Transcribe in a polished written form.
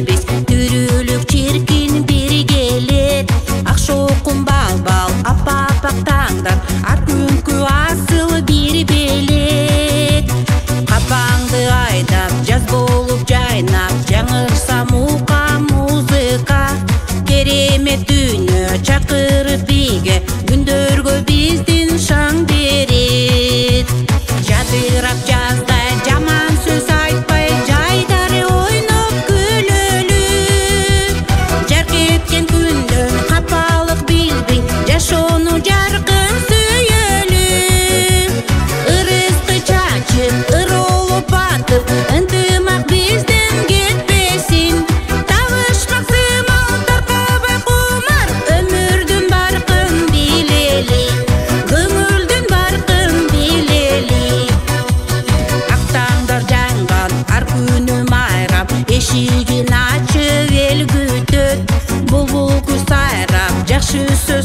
билбес, түрүлүк чиркин бери келет. Ак шокун бал-бал, апа-апак таңдар, ар күнкү асыл бир белек. Капаңды айдап, жаз болуп жайнап, жаңырса мука музыка. Керемет дүйнө чакырып биге, күндөргө биздин шаң берет. Жадырап жаздай жаман сөз айтпай, жайдары ойноп күлөлү. Жарк эткен күндөн капалык билбей, жашоону жаркын сүйөлү. Ырыскы чачып, ыролуп батып, ынтымак бизден кетпесин. Табышмак сымал таркабай кумар, өмүрдүн баркын билели, көңүлдүн баркын билели. Ак таңдар жаңган, ар күнү майрап, эшигин ачып эл күтөт. Булбул куз сайрап, жакшы сөз